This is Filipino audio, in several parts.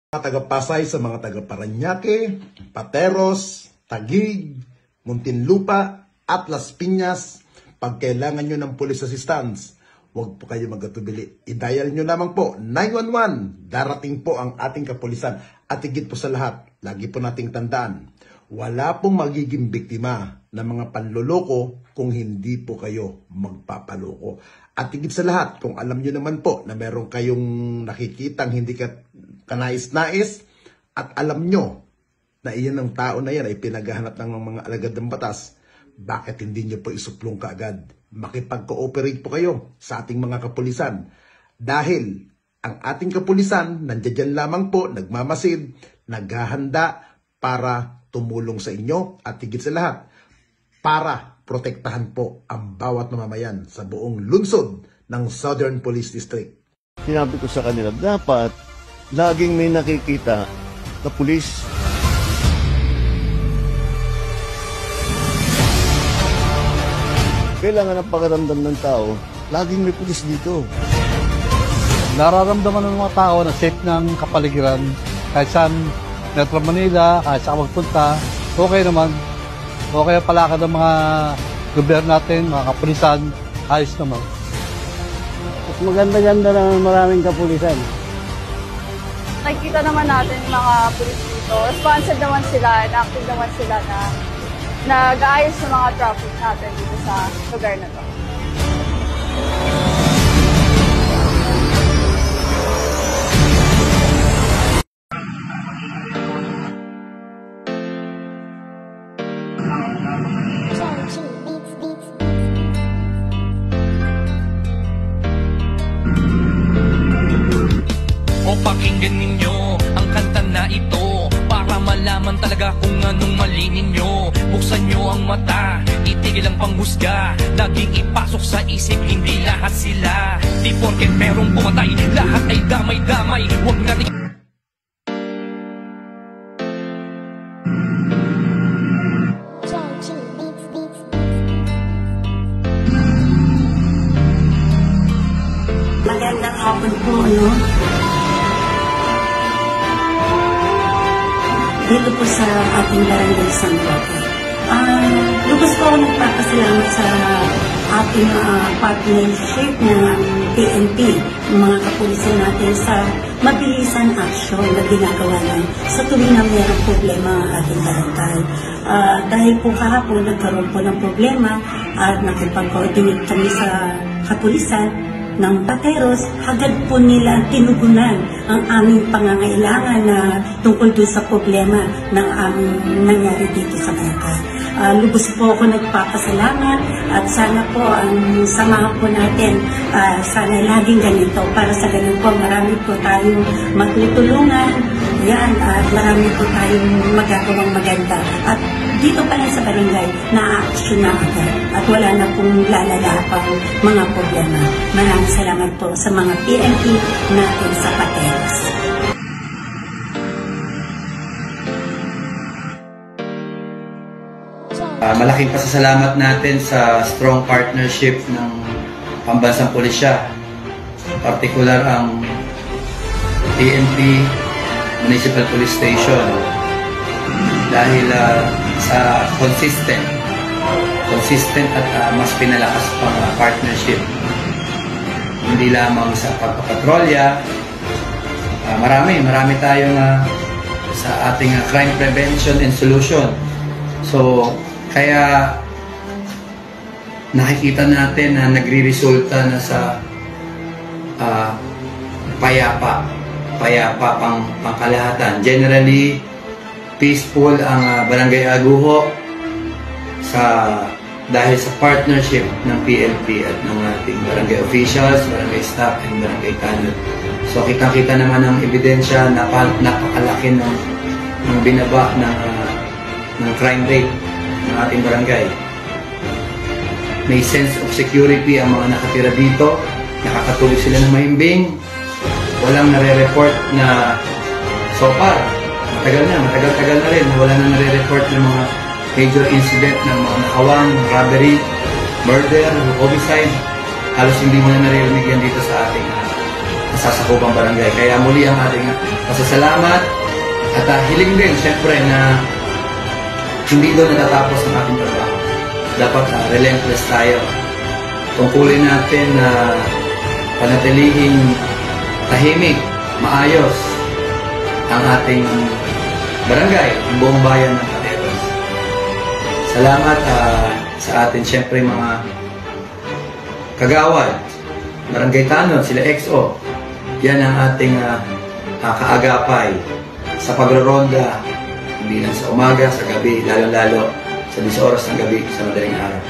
Mga taga-Pasay sa mga taga-Paranaque, Pateros, Taguig, Muntinlupa, at Las Piñas, pag kailangan nyo ng police assistance, huwag po kayo magatubili. I-dial nyo lamang po 911. Darating po ang ating kapulisan. At higit po sa lahat, lagi po nating tandaan, wala pong magiging biktima ng mga panloloko kung hindi po kayo magpapaloko. At higit sa lahat, kung alam nyo naman po na meron kayong nakikitang hindi kanais-nais at alam nyo na iyan ng tao na yan ay pinaghahanap ng mga alagad ng batas, bakit hindi nyo po isuplong kaagad? Makipag-cooperate po kayo sa ating mga kapulisan. Dahil ang ating kapulisan, nandiyan lamang po, nagmamasid, naghahanda para tumulong sa inyo at higit sa lahat, para protektahan po ang bawat mamamayan sa buong lungsod ng Southern Police District. Sinabi ko sa kanila, dapat laging may nakikita na pulis. Kailangan ang pakiramdam ng tao, laging may pulis dito. Nararamdaman ng mga tao na safe ng kapaligiran kahit saan Metro Manila, kahit saan magpunta, okay naman. Okay ang palakad ng mga gobyerno natin, mga kapulisan, ayos naman. Maganda-ganda naman maraming kapulisan. Nakikita naman natin yung mga pulis dito. Responsive naman sila, active naman sila na nag-aayos ng mga traffic natin dito sa lugar na to. O pakinggan ninyo ang kanta na ito para malaman talaga kung anong mali ninyo. Buksan nyo ang mata, itigil ang panghusga, laging ipasok sa isip, hindi lahat sila. Di porket merong pumatay, lahat ay damay-damay. Huwag natin Magandang hapon po, dito po sa ating barangay San Roque. Lubos po ako nagpapasalamat sa ating partnership ng PNP, mga kapulisan natin sa mabilisan action na ginagawa namin sa tuwing na mayroong problema ang ating barangay. Dahil po kahapon nagkaroon po ng problema at nakipag-coordinate kami sa kapulisan ng Pateros, agad po nila tinugunan ang aming pangangailangan na tungkol doon sa problema ng aming nangyari dito sa barangay. Lubos po ako nagpapasalamat at sana po ang samahan po natin, sana laging ganito para sa ganun po marami po tayong magtutulungan yan at marami po tayong magagawang maganda at dito pa lang sa barangay na-action na agad at wala na pong lalala pang mga problema. Maraming salamat po sa mga PNP natin sa Pateros. Malaking pasasalamat natin sa strong partnership ng pambansang pulisya, partikular ang PNP Municipal Police Station dahil sa consistent at mas pinalakas pang partnership, hindi lamang sa pagpapatrolya, marami tayong sa ating crime prevention and solution. So kaya nakikita natin na nagre-resulta na sa payapa pangkalahatan. Generally, peaceful ang Barangay Aguho dahil sa partnership ng PNP at ng ating barangay officials, barangay staff, and barangay tanod. So kitang-kita naman ang ebidensya na napakalaki ng binaba ng crime rate ng ating barangay. May sense of security ang mga nakatira dito, nakakatulog sila ng mahimbing, walang nare-report na so far, matagal na rin, wala na nare-report ng mga major incident ng mga nakawang, robbery, murder, homicide. Halos hindi mo na naririnig yan dito sa nasasakupang barangay. Kaya muli ang ating pasasalamat at hiling din syempre na hindi doon natatapos ang ating trabaho. Dapat relentless tayo. Tungkulin natin na panatilihing tahimik, maayos ang ating barangay, ang buong bayan ng Pateros. Salamat sa atin syempre mga kagawad, barangay tanod, sila XO. Yan ang ating kaagapay sa pagroronda, hindi lang sa umaga, sa gabi, lalo-lalo sa 10 oras ng gabi sa madaling araw.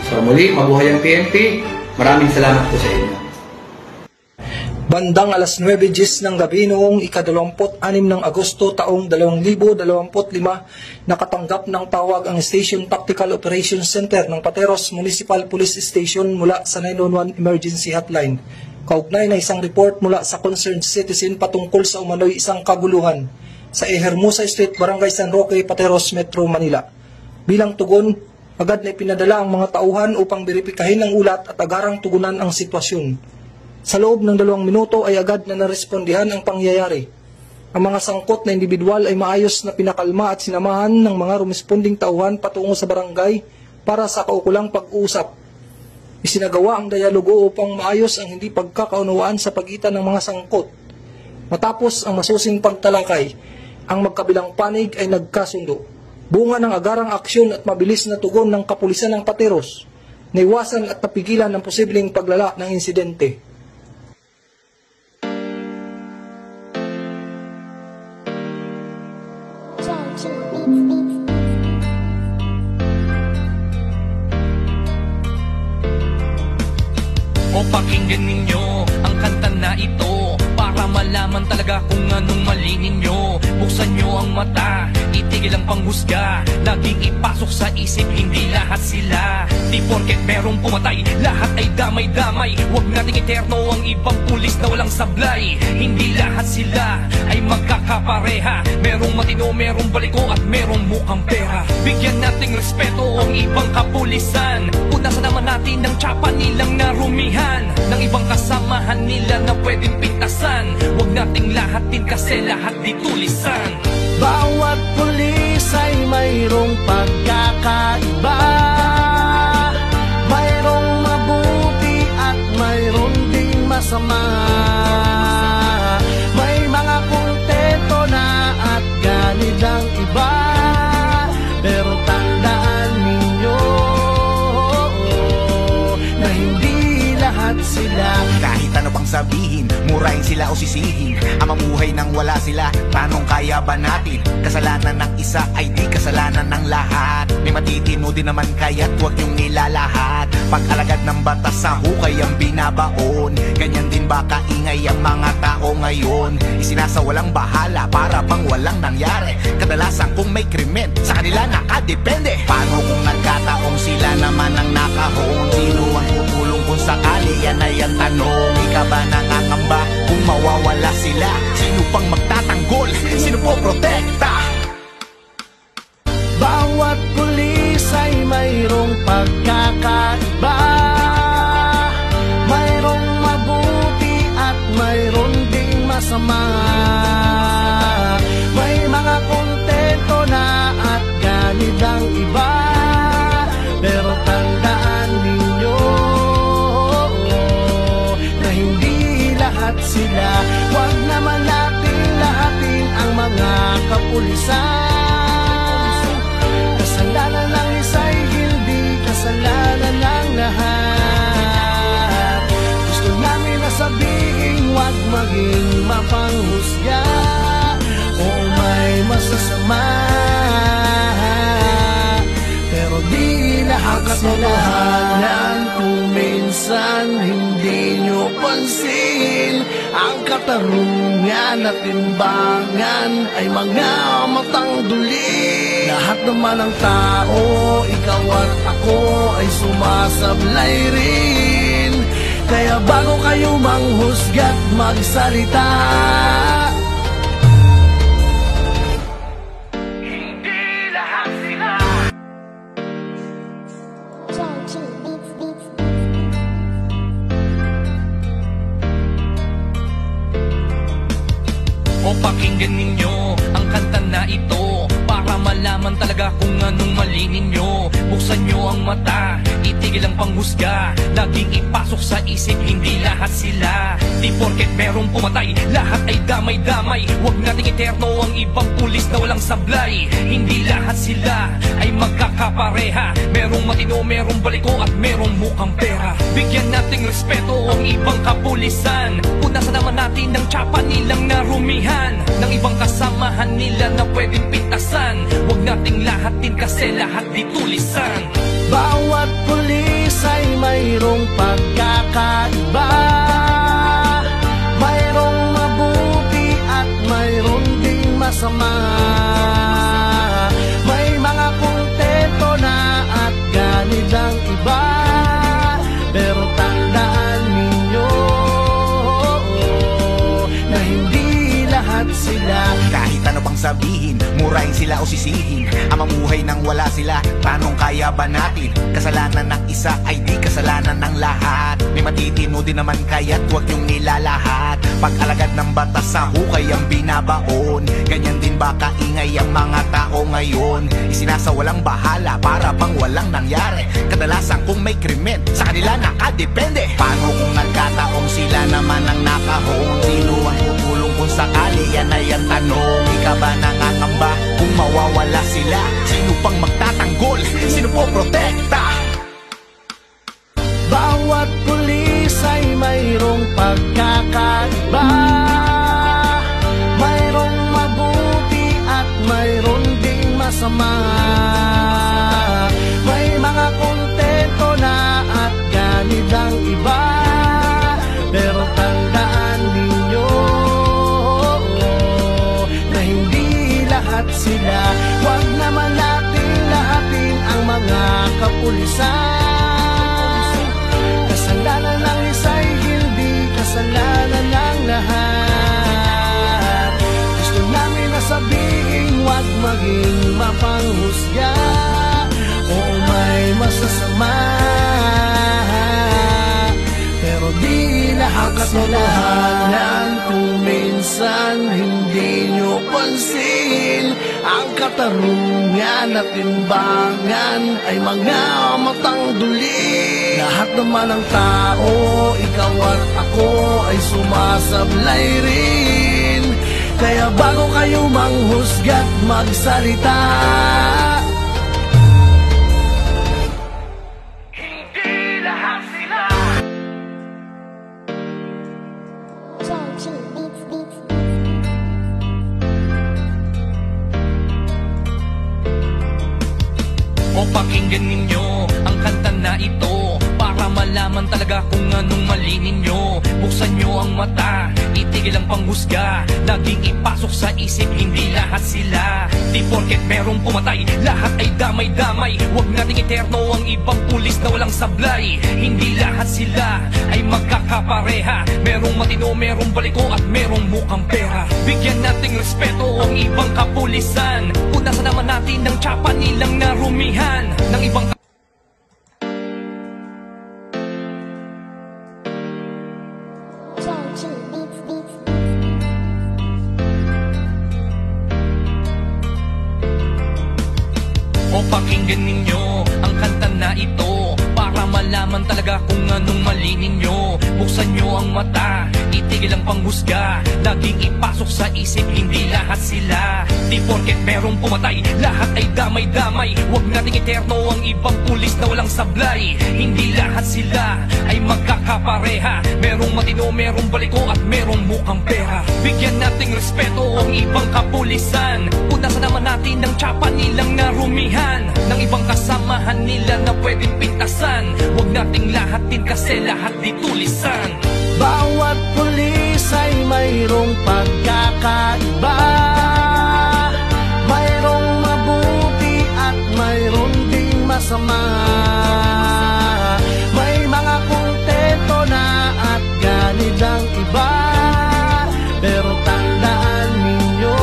So muli, mabuhay ang PNP. Maraming salamat po sa inyo. Bandang alas 9:10 ng gabi noong ika-26 ng Agosto taong 2025, nakatanggap ng tawag ang Station Tactical Operations Center ng Pateros Municipal Police Station mula sa 911 Emergency Hotline. Kaugnay na isang report mula sa concerned citizen patungkol sa umano'y isang kaguluhan sa Hermosa Street, Barangay San Roque, Pateros, Metro Manila. Bilang tugon, agad na ipinadala ang mga tauhan upang beripikahin ang ulat at agarang tugunan ang sitwasyon. Sa loob ng 2 minuto ay agad na narespondihan ang pangyayari. Ang mga sangkot na individual ay maayos na pinakalma at sinamahan ng mga rumesponding tauhan patungo sa barangay para sa kaukulang pag-uusap. Isinagawa ang dialogo upang maayos ang hindi pagkakaunawaan sa pagitan ng mga sangkot. Matapos ang masusing pagtalakay, ang magkabilang panig ay nagkasundo. Bunga ng agarang aksyon at mabilis na tugon ng kapulisan ng Pateros, naiwasan at napigilan ang posibleng paglala ng insidente. O pakinggan ninyo ang kanta na ito para malaman talaga kung anong mali ninyo. Buksan nyo ang mata, itigil ang panghusga, laging ipasok sa isip, hindi lahat sila. Di porket merong pumatay, lahat ay damay-damay. Huwag nating eterno ang ibang pulis na walang sablay. Hindi lahat sila ay magkakapareha. Merong matino, merong baliko at merong mukhang pera. Bigyan nating respeto ang ibang kapulisan. Punasan naman natin ang tsapa nilang narumihan, ng ibang kasamahan nila na pwedeng pintasan. Huwag nating lahatin kasi lahat di tulisan. Bawat pulis ay mayroong pagkakaiba, mayroong mabuti at mayroong ding masama. May mga kontento na at ganid ang iba, pero tandaan ninyo na hindi lahat sila. Kahit ano pang sabihin, murahin sila o sisihin, ang mamuhay nang wala sila, tanong kaya ba natin? Kasalanan ng isa ay di kasalanan ng lahat. May matitino din naman kaya't huwag niyong nilalahat. Pag-alagad ng batas sa hukay ang binabaon, ganyan din ba kaingay ang mga tao ngayon? Isinasawalang bahala para bang walang nangyari. Kadalasan kung may krimen, sa kanila nakadepende. Paano kung nagkataong sila naman ang nakahon? Sino ang tutulong kung sakali? Yan ay ang tanong. Ika ba nangangamba kung mawawala sila? Sino pang magtatanggol? Sino po protekta? Bawat pulis ay mayroong pagkakaiba, mayroong mabuti at mayroong ding masama. May mga kontento na at ganid ang iba, pero tandaan ninyo na hindi lahat sila. Huwag naman natin lahatin ang mga kapulisan. Kasalanan ng isa'y hindi kasalanan ng lahat. Gusto namin na sabihin, huwag maging mapanghusga o may masasama, pero di lahat katotohanan. Kung minsan hindi nyo pansin, ang katarungan at timbangan ay mga matang duli. Lahat naman ng tao, ikaw at ako ay sumasablay rin. Kaya bago kayo manghusga't magsalita, Hindi lahat sila. kanta na ito para malaman talaga kung anong mali ninyo. Buksan nyo ang mata, itigil ang panghusga, laging ipasok sa isip, hindi lahat sila. Di porket merong pumatay, lahat ay damay-damay. Huwag nating eterno ang ibang pulis na walang sablay. Hindi lahat sila ay magkakapareha, merong matino, merong baliko at merong mukhang pera. Bigyan nating respeto ang ibang kapulisan, punasan naman natin ng tsapa nilang narumihan, ng ibang kasamahan nila na pwedeng pintasan. Huwag nating lahatin kasi lahat di tulisan. Bawat pulis ay mayroong pagkakaiba, mayroong mabuti at mayroong ding masama. May mga kontento na at ganid ang iba, pero tandaan ninyo na hindi lahat sila. Kahit ano pang sabihin, murahin sila o sisihin, ang mamuhay nang wala sila, tanong kaya ba natin? Kasalanan ng isa ay di kasalanan ng lahat. May matitino din naman kaya't huwag niyong nilalahat. Pag-alagad ng batas sa hukay ang binabaon, ganyan din ba kaingay ang mga tao ngayon? Isinasawalang bahala para bang walang nangyari. Kadalasan kung may krimen, sa kanila nakadepende. Paano kung nagkataong sila naman ang nakahon? Sino ang tutulong kung sakali? Yan ay ang tanong. Ika ba nangangamba kung mawawala sila? Sino pang magtatanggol? Sino po protekta? Bawat pulis ay mayroong pagkakaiba, mayroong mabuti at mayroong ding masama. May mga kontento na at ganid ang iba, pero tandaan ninyo na hindi lahat sila. Huwag naman natin lahatin ang mga kapulisan. Kasalanan ng isa'y hindi kasalanan ng lahat. Gusto namin na sabihin, huwag maging mapanghusga o may masasama, pero di lahat kasalanan. Kung minsan hindi nyo pansin, ang katarungan at timbangan ay mga matang duli. Lahat naman ng tao, ikaw at ako ay sumasablay rin. Kaya bago kayo manghusga't magsalita, Hindi lahat sila. O pakinggan ninyo ang kanta na ito para malaman talaga kung anong mali ninyo. Buksan nyo ang mata, itigil ang panghusga, laging ipasok sa isip, hindi lahat sila. Di porket merong pumatay, lahat ay damay-damay. Huwag nating eterno ang ibang pulis na walang sablay. Hindi lahat sila ay magkakapareha, merong matino, merong baliko at merong mukhang pera. Bigyan nating respeto ang ibang kapulisan, punasan naman natin ng tsapa nilang narumihan, ng ibang O pakinggan ninyo ang kanta na ito para malaman talaga kung anong mali ninyo. Buksan nyo ang mata, itigil ang panghusga, laging ipasok sa isip, hindi lahat sila. Di porket merong pumatay, lahat ay damay-damay. Huwag nating eterno ang ibang pulis na walang sablay. Hindi lahat sila ay magkakapareha, merong matino, merong baliko at merong mukhang pera. Bigyan nating respeto ang ibang kapulisan, punasan naman natin ng tsapa nilang narumihan, ng ibang kasamahan nila na pwedeng pintasan. Huwag nating lahatin kasi lahat di tulisan. bawat pulis ay mayroong pagkakaiba, mayroong mabuti at mayroong ding masama. May mga kontento na at ganid ang iba, pero tandaan ninyo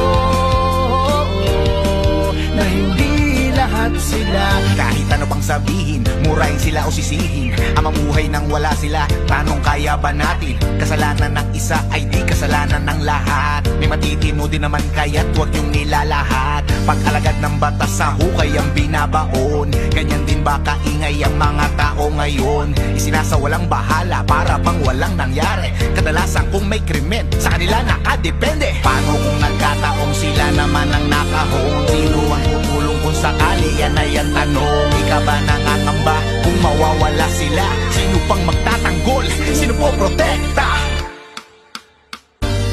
na hindi lahat sila. Kahit ano pang sabihin, murahin sila o sisihin. Ang mamuhay nang wala sila, tanong kaya ba natin? Kasalanan ng isa ay di kasalanan ng lahat. May matitino din naman kaya't huwag yung nilalahat. Pag-alagad ng batas sa hukay ang binabaon. Ganyan din ba kaingay ang mga tao ngayon? Isinasawalang bahala para bang walang nangyari. Kadalasan kung may krimen, sa kanila nakadepende. Paano kung nagkataong sila naman ang nakahon? Sino ang tutulong kung sakali? Yan ay ang tanong. Ika ba nangangamba kung mawawala sila? Sino pang magtatanggol? Sino po protekta?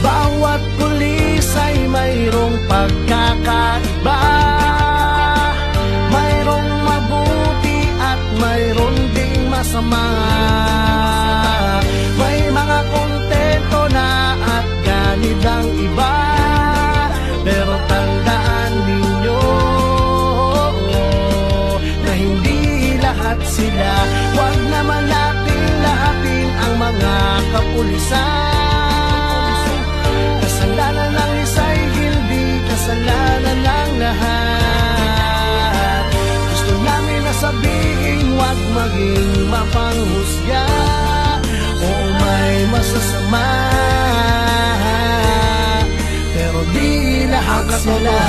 Bawat pulis ay mayroong pagkakaiba. Mayroong mabuti at mayroong ding masama. May mga kontento na at ganid ang iba. Pero tandaan ninyo na hindi lahat sila. Huwag naman natin lahatin ang mga kapulisan. Kasalanan ng isa'y hindi kasalanan ng lahat. Gusto namin na sabihin, huwag maging mapanghusga o may masasama. Pero di lahat sila.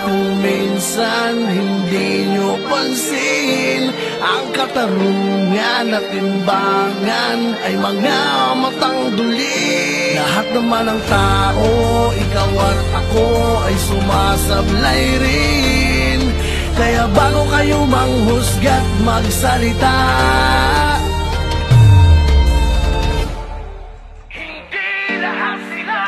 Kung minsan hindi nyo pansin, ang katarungan at timbangan ay mga matang duli. Lahat naman ng tao, ikaw at ako ay sumasablay rin. Kaya bago kayo manghusga't magsalita, hindi lahat sila.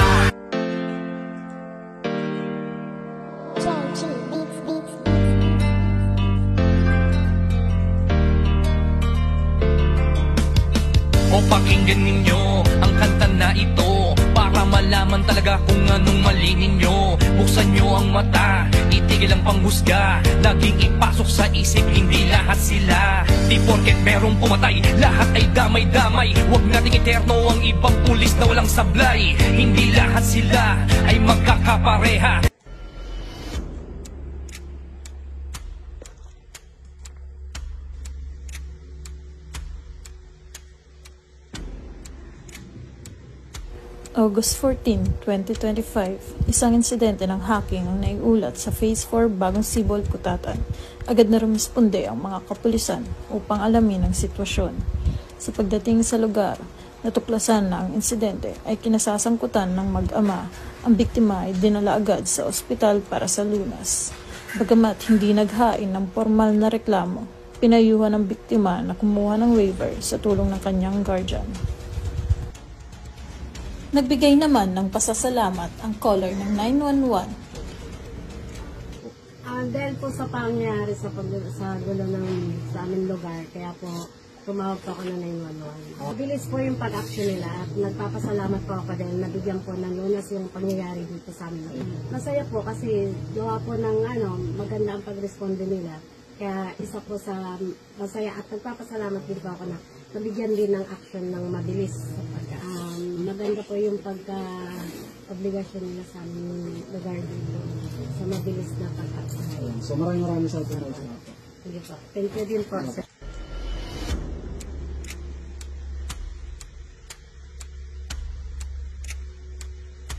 O pakinggan ninyo ang kanta na ito para malaman talaga kung anong mali ninyo. Buksan nyo ang mata, itigil ang panghusga. Laging ipasok sa isip, hindi lahat sila. Di porket merong pumatay, lahat ay damay-damay. Huwag nating eterno ang ibang pulis na walang sablay. Hindi lahat sila ay magkakapareha. August 14, 2025, isang insidente ng hacking ang naiulat sa Phase 4 Bagong Sibol, Kutatan. Agad na rumisponde ang mga kapulisan upang alamin ang sitwasyon. Sa pagdating sa lugar, natuklasan na ang insidente ay kinasasangkutan ng mag-ama. Ang biktima ay dinala agad sa ospital para sa lunas. Bagamat hindi naghain ng formal na reklamo, pinayuhan ng biktima na kumuha ng waiver sa tulong ng kanyang guardian. Nagbigay naman ng pasasalamat ang caller ng 911. Dahil po sa pangyayari sa gulo sa aming lugar, kaya po tumawag po ako ng 911. Mabilis po yung pag-action nila at nagpapasalamat po ako dahil nabigyan po ng lunas yung pangyayari dito sa amin. Masaya po kasi gawa po ng maganda ang pag-responde nila. Kaya isa po sa masaya at nagpapasalamat din po ako na nabigyan din ng action ng mabilis. Maganda po yung pagka-obligasyon nila sa aming lugar dito sa mabilis na pagkakasahay. So maraming sa atin. Sige po. Thank you din po, sir.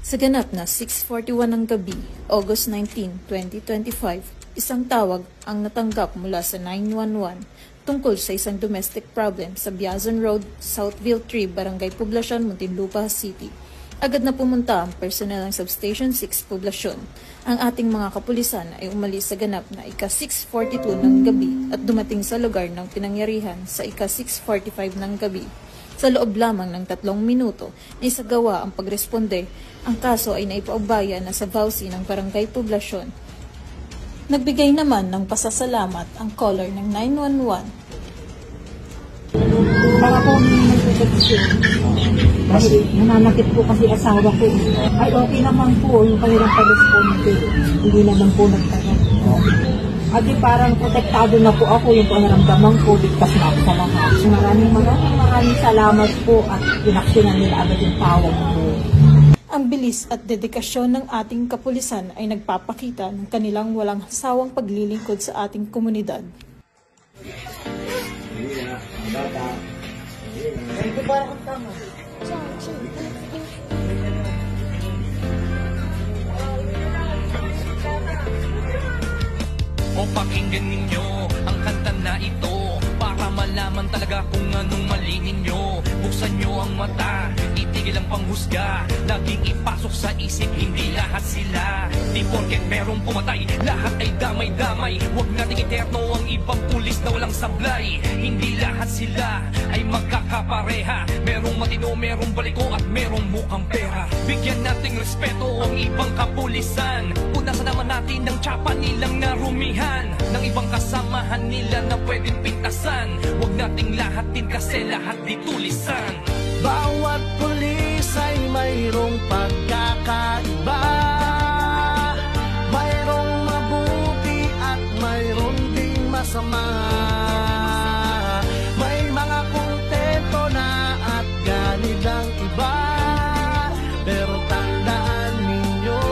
Sa ganap na 6:41 ng gabi, August 19, 2025, isang tawag ang natanggap mula sa 911 tungkol sa isang domestic problem sa Biazon Road, Southville 3, Barangay Poblacion, Muntinlupa City. Agad na pumunta ang personnel ng Substation 6 Poblacion. Ang ating mga kapulisan ay umalis sa ganap na ika-6:42 ng gabi at dumating sa lugar ng pinangyarihan sa ika-6:45 ng gabi. Sa loob lamang ng 3 minuto na isagawa ang pagresponde, ang kaso ay naipaubaya na sa VAUSI ng Barangay Poblacion. Nagbigay naman ng pasasalamat ang caller ng 911. Para po magpapagpapagpapagpapag. Kasi nananakit po kasi asawa ko. Ay okay naman po yung kanilang pag-responde. Hindi naman po nagtanong. At parang protektado na po ako yung panaramdaman ko. Ligtas na ako sa lahat. So maraming salamat po at inaksyonan nila agad yung tawag ko. Ang bilis at dedikasyon ng ating kapulisan ay nagpapakita ng kanilang walang sawang paglilingkod sa ating komunidad. O pakinggan ninyo ang kanta na ito para malaman talaga kung anong mali ninyo. Buksan nyo ang mata, itigil ang panghusga, laging ipasok sa isip, hindi lahat sila. Di porket merong pumatay, lahat ay damay-damay. Huwag nating iterno ang ibang pulis na walang sablay. Hindi lahat sila ay magkakapareha. Merong matino, merong baliko at merong mukhang pera. Bigyan nating respeto ang ibang kapulisan. Punasan naman natin ang tsapa nilang narumihan, ng ibang kasamahan nila na pwedeng pintasan. Huwag nating lahatin kasi lahat di tulisan. Bawat pulis ay mayroong pagkakaiba, mayroong mabuti at mayroong ding masama. May mga kontento na at ganid ang iba, pero tandaan ninyo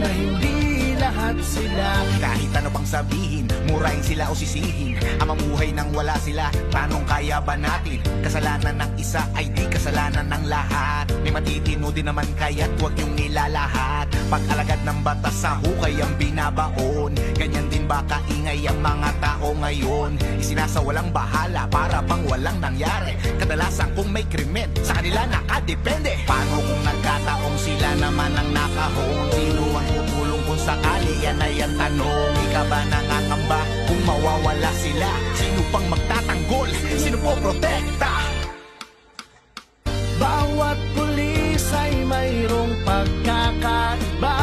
na hindi lahat sila. Kahit ano pang sabihin, murahin sila o sisihin, ang mamuhay nang wala sila, tanong kaya ba natin? Kasalanan ng isa ay di kasalanan ng lahat. May matitino din naman kaya't huwag niyong nilalahat. Pag-alagad ng batas sa hukay ang binabaon, ganyan din ba kaingay ang mga tao ngayon? Isinasawalang bahala para bang walang nangyari. Kadalasan kung may krimen, sa kanila nakadepende. Paano kung nagkataong sila naman ang nakahon? Sino ang tutulong kung sakali? Yan ay ang tanong. Ika ba nangangamba kung mawawala sila? Sino pang magtatanggol? Sino po protekta? Bawat pulis ay mayroong pagkakaiba,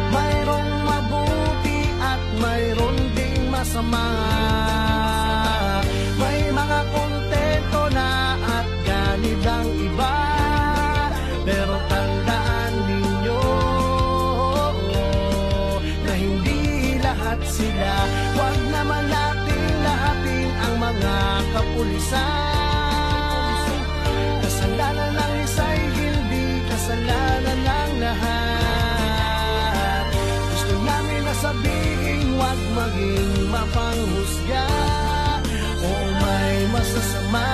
mayroong mabuti at mayroon ding masama. May mga kontento na at ganid ang iba, pero tandaan ninyo na hindi lahat sila. Huwag naman natin lahatin ang mga kapulisan. Kasalanan ng isa'y hindi kasalanan ng lahat. Gusto namin na sabihin, huwag maging mapanghusga o may masasama,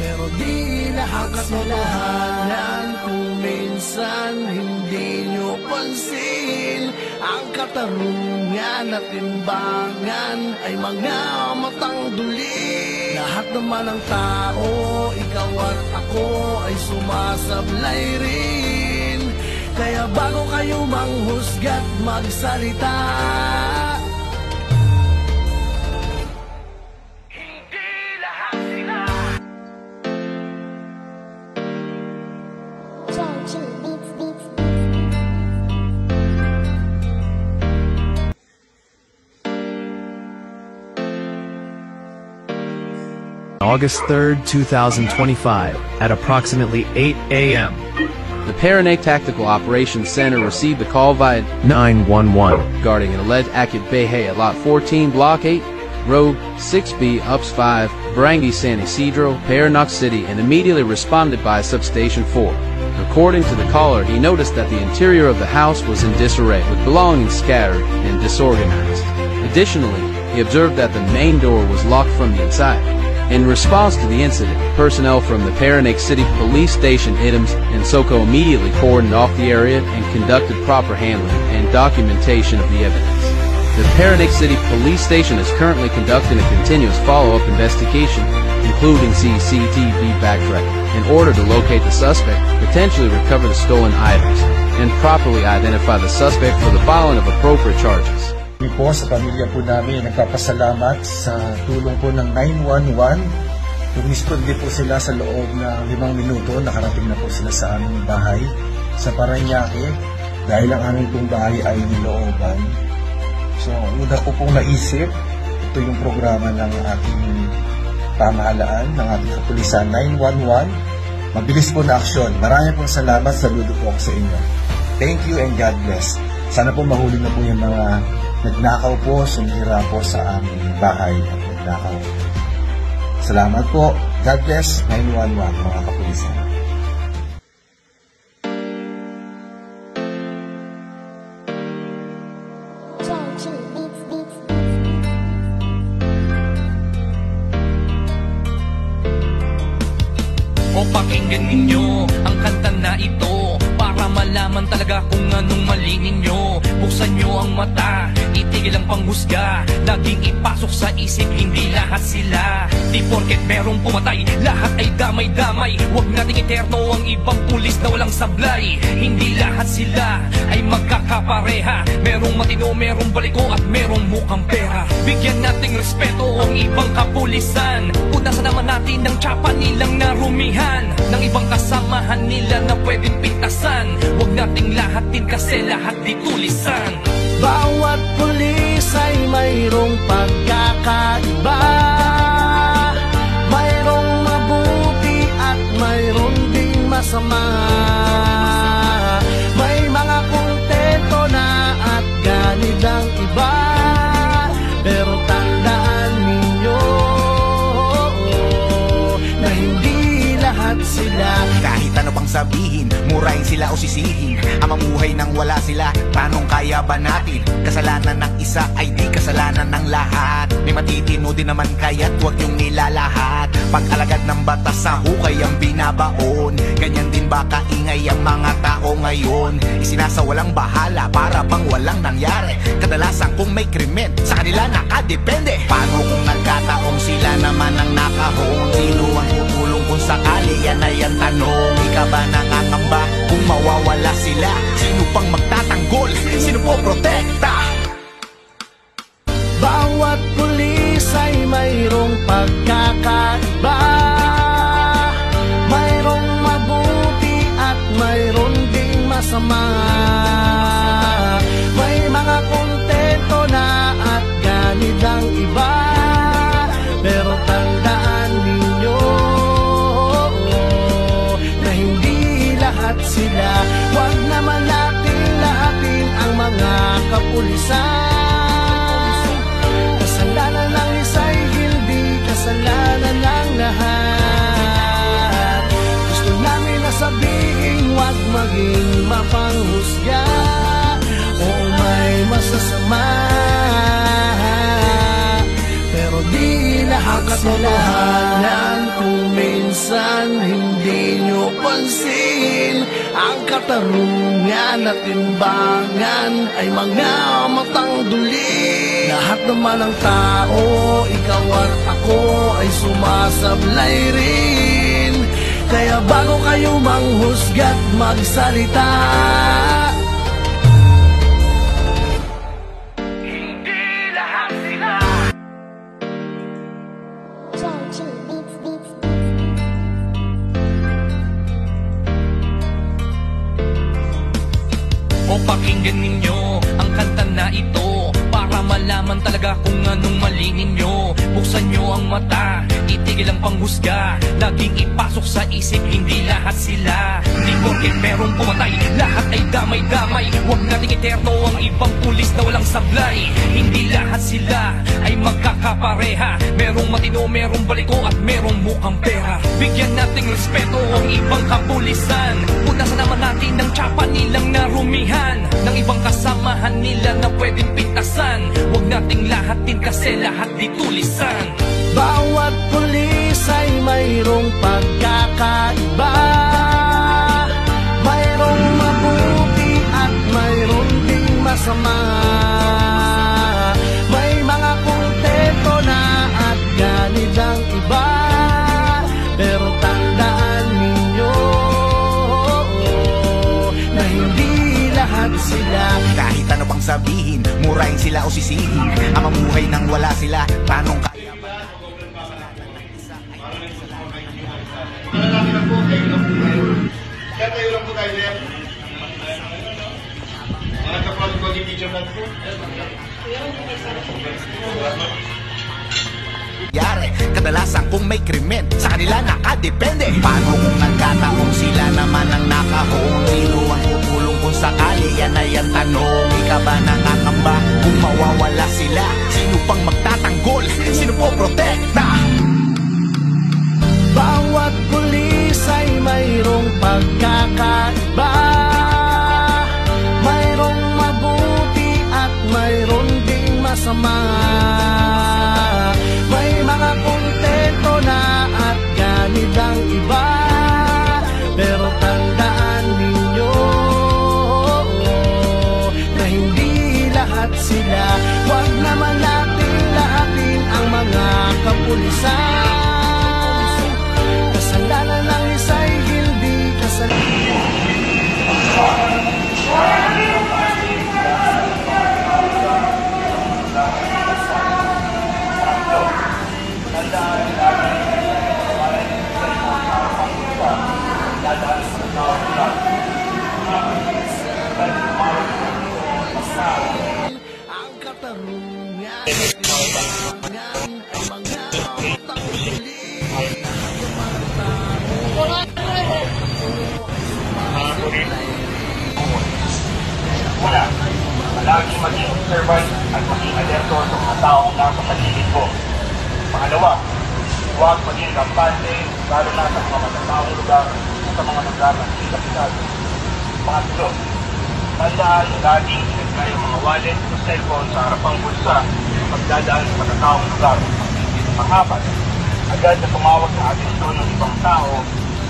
pero di lahat kasalanan. Kung minsan hindi nyo pansin, ang katarungan at timbangan ay mga matang duli. Lahat naman ng tao, ikaw at ako ay sumasablay rin. Kaya bago kayo manghusga't magsalita, hindi lahat sila. August 3rd, 2025, at approximately 8 a.m. The Paranay Tactical Operations Center received a call via 911 regarding an alleged active Behe at Lot 14, Block 8, Road 6B, UPS 5, Barangay San Isidro, Paranaque City, and immediately responded by Substation 4. According to the caller, he noticed that the interior of the house was in disarray, with belongings scattered and disorganized. Additionally, he observed that the main door was locked from the inside. In response to the incident, personnel from the Paranaque City Police Station IDEMS and SOCO immediately cordoned off the area and conducted proper handling and documentation of the evidence. The Paranaque City Police Station is currently conducting a continuous follow-up investigation, including CCTV backtracking, in order to locate the suspect, potentially recover the stolen items, and properly identify the suspect for the filing of appropriate charges. Po sa pamilya po namin, nagpapasalamat sa tulong po ng 911. Lumisponde po sila sa loob ng 5 minuto, nakarating na po sila sa aming bahay sa Parañaque dahil ang aming pong bahay ay nilooban. So, una ko pong naisip, ito yung programa ng ating pamahalaan, ng ating kapulisan 911. Mabilis po na aksyon. Maraming pong salamat, saludo po ako sa inyo. Thank you and God bless. Sana po mahuli na po yung mga nagnakaw po, sumira po sa aming bahay at nagnakaw. Salamat po. God bless. 911, mga kapulisan. Beats. pakinggan ninyo ang kanta na ito para malaman talaga kung anong mali ninyo. Buksan nyo ang mata, itigil ang panghusga, laging ipasok sa isip, hindi lahat sila. Di porket merong pumatay, lahat ay damay-damay. Huwag nating eterno ang ibang pulis na walang sablay. Hindi lahat sila ay magkakapareha, merong matino, merong baliko at merong mukhang pera. Bigyan nating respeto ang ibang kapulisan, punasan naman natin ng tsapa nilang narumihan, ng ibang kasamahan nila na pwedeng pintasan. Huwag nating lahatin kasi lahat di tulisan. Bawat pulis ay mayroong pagkakaiba, mayroong mabuti at mayroong ding masama. May mga kontento na at ganid ang iba, pero tandaan ninyo na hindi lahat sila. Kahit ano pang sabihin, murahin sila o sisihin, ang mamuhay nang wala sila, tanong kaya ba natin? Kasalanan ng isa ay di kasalanan ng lahat. May matitino din naman kaya't huwag yung nilalahat. Pag-alagad ng batas sa hukay ang binabaon, ganyan din ba kaingay ang mga tao ngayon? Isinasawalang bahala para bang walang nangyari. Kadalasan kung may krimen, sa kanila nakadepende. Paano kung nagkataong sila naman ang nakahon? Sino ang tutulong kung sakali? Yan ay ang tanong. Ika ba nakakamba kung mawawala sila? Sino pang magtatanggol? Sino po protekta? Bawat pulis ay mayroong pagkakaiba, mayroong mabuti at mayroong ding masama. May mga kontento na at ganid ang iba, pero tandaan ninyo na hindi lahat sila. Huwag naman natin lahatin ang mga kapulisan. Kasalanan ng isa'y hindi kasalanan ng lahat. Gusto namin na sabihin, huwag maging mapanghusga o may masasama, pero di lahat katotohanan. Kung minsan hindi nyo pansin, ang katarungan at timbangan ay mga matang duli. Lahat naman ng tao, ikaw at ako ay sumasablay rin. Kaya bago kayo manghusga't magsalita, Hindi lahat sila. O pakinggan ninyo ang kanta na ito para malaman talaga kung anong mali ninyo. Buksan nyo ang mata, itigil ang panghusga, laging ipasok sa isip, hindi lahat sila. Di porket merong pumatay, lahat ay damay-damay. Huwag nating eterno ang ibang pulis na walang sablay. Hindi lahat sila ay magkakapareha, merong matino, merong baliko at merong mukhang pera. Bigyan nating respeto ang ibang kapulisan, punasan naman natin ng tsapa nilang narumihan, ng ibang kasamahan nila na pwedeng pintasan. Huwag nating lahatin kasi lahat di tulisan. bawat pulis ay mayroong pagkakaiba, mayroong mabuti at mayroong ding masama. May mga kontento na at ganid ang iba, pero tandaan ninyo na hindi lahat sila. Kahit ano pang sabihin, murahin sila o sisihin, ang mamuhay nang wala sila, tanong kaya ba? Kaya tayo lang po tayo yan. Mga kapag ko di video lang po. Kadalasan kung may krimen, sa kanila nakadepende. Paano kung nagkataong sila naman ang nakahon? Sino ang tutulong kung sakali? Yan ay ang tanong. Ika ba nakakamba kung mawawala sila? Sino pang magtatanggol? Sino po protekta? Bawat pulis ay mayroong pagkakaiba, mayroong mabuti at mayroong ding masama. May mga kontento na at ganid ang iba, Una, palaging maging observant at maging alerto sa mga taong nasa paligid mo. Pangalawa, huwag maging kampante, lalo na sa mga matataong lugar at sa mga lugar ng hindi kapital. Pangatlo, tandaan laging ilagay ang mga wallet o cellphone sa harapang bulsa sa pagdadaan sa matataong lugar. Pangapat, agad na tumawag sa atensyon ng ibang tao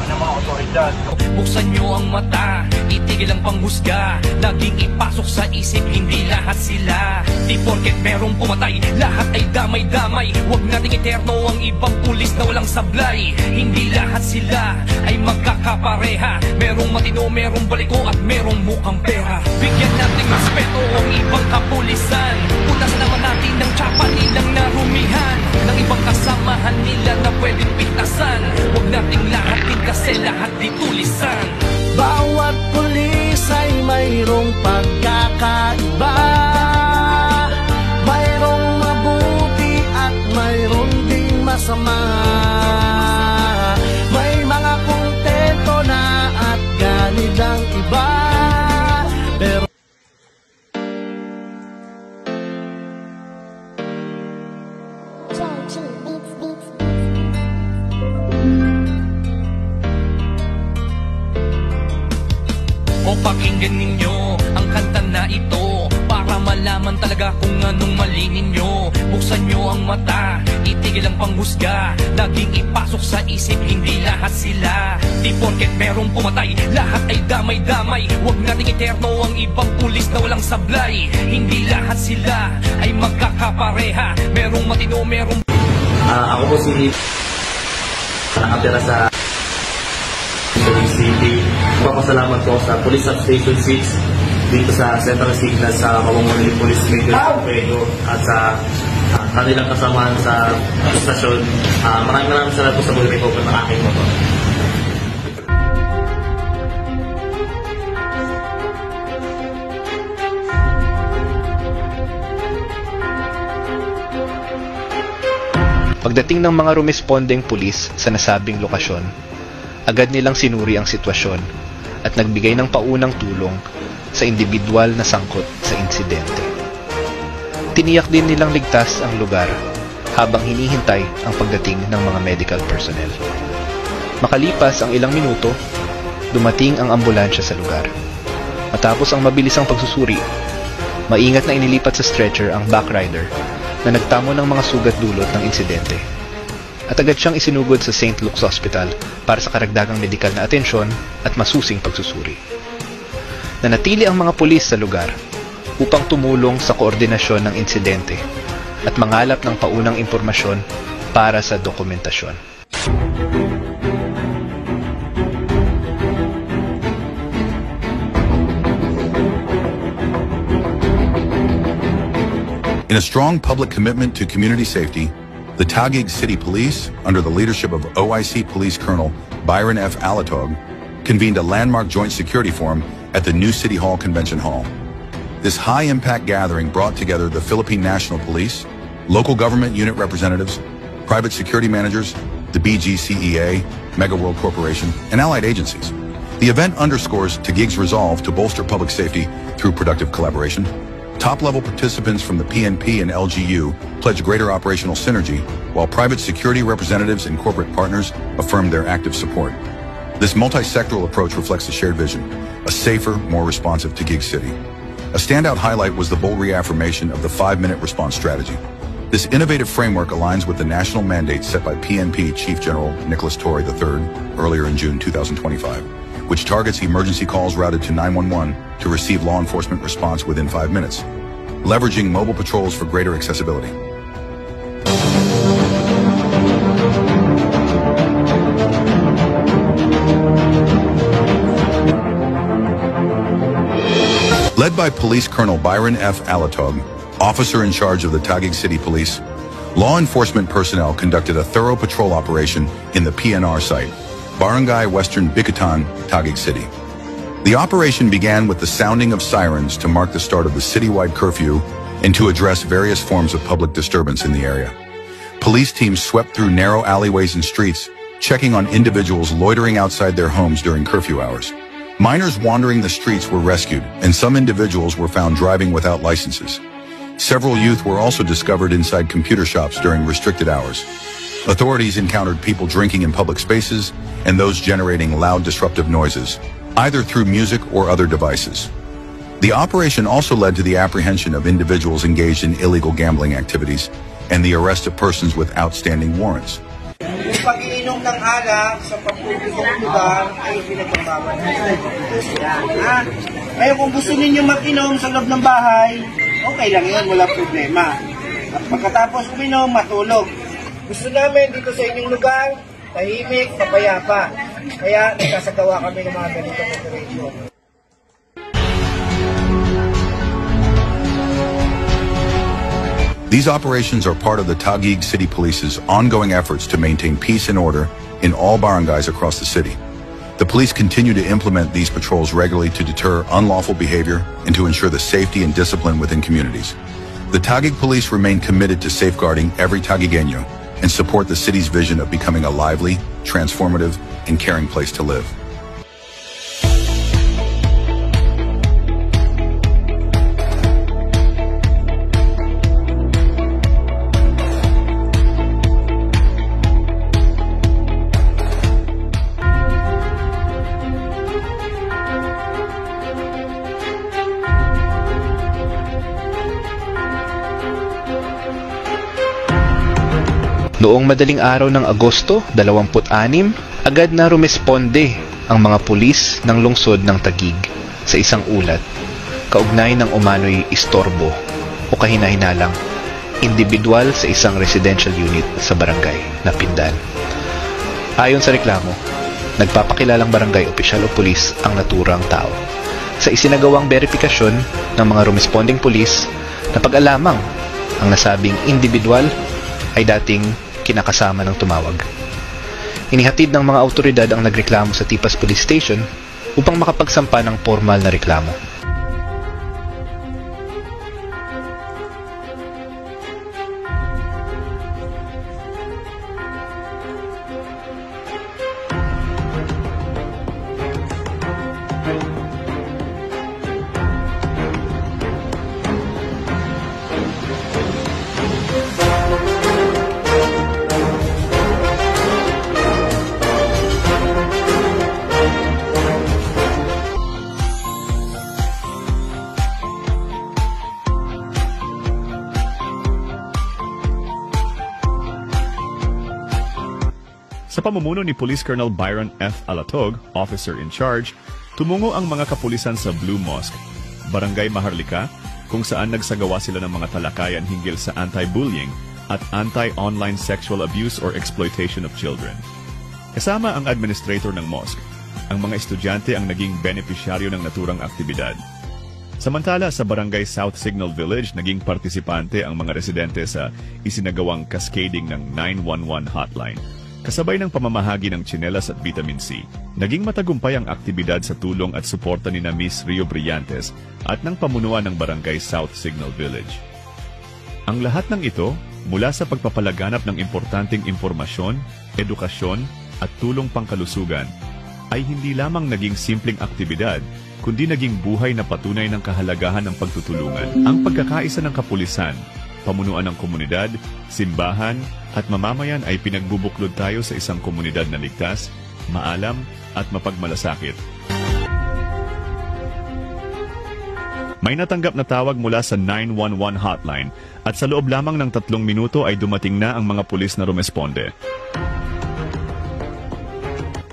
ng mga otoridad. Buksan nyo ang mata, itigil ang panghusga. Laging ipasok sa isip, hindi lahat sila. Di porket merong pumatay, lahat ay damay-damay. Huwag nating eterno ang ibang pulis na walang sablay. Hindi lahat sila ay magkakapareha. Merong matino, merong baliko at merong mukhang pera. Bigyan natin respeto ang ibang kapulisan. Punasan naman natin ng tsapa nilang narumihan, ng ibang kasamahan nila na pwedeng pitasan. Huwag nating lahatin kasi lahat di tulisan. Bawat pulis ay mayroong pagkakaiba, mayroong mabuti at mayroong ding masama. May mga kontento na at ganid ang iba, pero o pakinggan ninyo ang kanta na ito para malaman talaga kung anong mali ninyo. Buksan nyo ang mata, itigil ang panghusga. Laging ipasok sa isip, hindi lahat sila. Di porket merong pumatay, lahat ay damay-damay. Huwag nating eterno ang ibang pulis na walang sablay. Hindi lahat sila ay magkakapareha. Merong matino, merong... Ako po si nakatira sa City. Magpapasalamat po sa Police Substation 6 dito sa Central Signal sa Mabangoli Police Major Pedro at sa kanilang kasamahan sa stasyon. Maraming salamat po sa buhay ko ng aking motor. Pagdating ng mga rumesponding pulis sa nasabing lokasyon, agad nilang sinuri ang sitwasyon at nagbigay ng paunang tulong sa individual na sangkot sa insidente. Tiniyak din nilang ligtas ang lugar habang hinihintay ang pagdating ng mga medical personnel. Makalipas ang ilang minuto, dumating ang ambulansya sa lugar. Matapos ang mabilisang pagsusuri, maingat na inilipat sa stretcher ang backrider na nagtamo ng mga sugat dulot ng insidente. At agad siyang isinugod sa St. Luke's Hospital para sa karagdagang medikal na atensyon at masusing pagsusuri. Nanatili ang mga pulis sa lugar upang tumulong sa koordinasyon ng insidente at mangalap ng paunang impormasyon para sa dokumentasyon. In a strong public commitment to community safety, the Taguig City Police, under the leadership of OIC Police Colonel Byron F. Alatog, convened a landmark joint security forum at the new City Hall Convention Hall. This high-impact gathering brought together the Philippine National Police, local government unit representatives, private security managers, the BGCEA, Mega World Corporation, and allied agencies. The event underscores Taguig's resolve to bolster public safety through productive collaboration. Top-level participants from the PNP and LGU pledged greater operational synergy, while private security representatives and corporate partners affirmed their active support. This multi-sectoral approach reflects a shared vision, a safer, more responsive Taguig City. A standout highlight was the bold reaffirmation of the 5-minute response strategy. This innovative framework aligns with the national mandate set by PNP Chief General Nicholas Torre III earlier in June 2025, which targets emergency calls routed to 911 to receive law enforcement response within 5 minutes, leveraging mobile patrols for greater accessibility. Led by Police Colonel Byron F. Alatog, officer in charge of the Taguig City Police, law enforcement personnel conducted a thorough patrol operation in the PNR site, Barangay Western Bicatan, Taguig City. The operation began with the sounding of sirens to mark the start of the citywide curfew and to address various forms of public disturbance in the area. Police teams swept through narrow alleyways and streets, checking on individuals loitering outside their homes during curfew hours. Minors wandering the streets were rescued, and some individuals were found driving without licenses. Several youth were also discovered inside computer shops during restricted hours. Authorities encountered people drinking in public spaces and those generating loud disruptive noises, either through music or other devices. The operation also led to the apprehension of individuals engaged in illegal gambling activities and the arrest of persons with outstanding warrants. Yung pag-iinom ng alak sa pampublikong lugar ay pinagbabawal. Ngayon kung gusto ninyo mag-inom sa loob ng bahay, okay lang yun, wala problema. At pagkatapos uminom, matulog. Gusto namin dito sa inyong lugar, tahimik, papayapa. Kaya nagkasagawa kami ng mga ganitong operation. These operations are part of the Taguig City Police's ongoing efforts to maintain peace and order in all barangays across the city. The police continue to implement these patrols regularly to deter unlawful behavior and to ensure the safety and discipline within communities. The Taguig Police remain committed to safeguarding every Taguigueño and support the city's vision of becoming a lively, transformative, and caring place to live. Noong madaling araw ng Agosto 26, agad na rumesponde ang mga pulis ng lungsod ng Taguig sa isang ulat kaugnay ng umano'y istorbo o kahinahinalang individual sa isang residential unit sa barangay na Pindan. Ayon sa reklamo, nagpapakilalang barangay opisyal o pulis ang naturang tao. Sa isinagawang verifikasyon ng mga rumesponding pulis, napag-alamang ang nasabing individual ay dating kinakasama ng tumawag. Inihatid ng mga awtoridad ang nagreklamo sa Tipas Police Station upang makapagsampa ng formal na reklamo. Sa pamumuno ni Police Colonel Byron F. Alatog, officer in charge, tumungo ang mga kapulisan sa Blue Mosque, Barangay Maharlika, kung saan nagsagawa sila ng mga talakayan hinggil sa anti-bullying at anti-online sexual abuse or exploitation of children. Kasama ang administrator ng mosque, ang mga estudyante ang naging benepisyaryo ng naturang aktibidad. Samantala sa Barangay South Signal Village, naging partisipante ang mga residente sa isinagawang cascading ng 911 hotline. Kasabay ng pamamahagi ng tsinelas at vitamin C, naging matagumpay ang aktibidad sa tulong at suporta ni Miss Rio Brillantes at ng pamunuan ng Barangay South Signal Village. Ang lahat ng ito, mula sa pagpapalaganap ng importanteng impormasyon, edukasyon at tulong pangkalusugan, ay hindi lamang naging simpleng aktibidad, kundi naging buhay na patunay ng kahalagahan ng pagtutulungan. Ang pagkakaisa ng kapulisan, pamunuan ng komunidad, simbahan, at mamamayan ay pinagbubuklod tayo sa isang komunidad na ligtas, maalam, at mapagmalasakit. May natanggap na tawag mula sa 911 hotline at sa loob lamang ng 3 minuto ay dumating na ang mga pulis na rumesponde.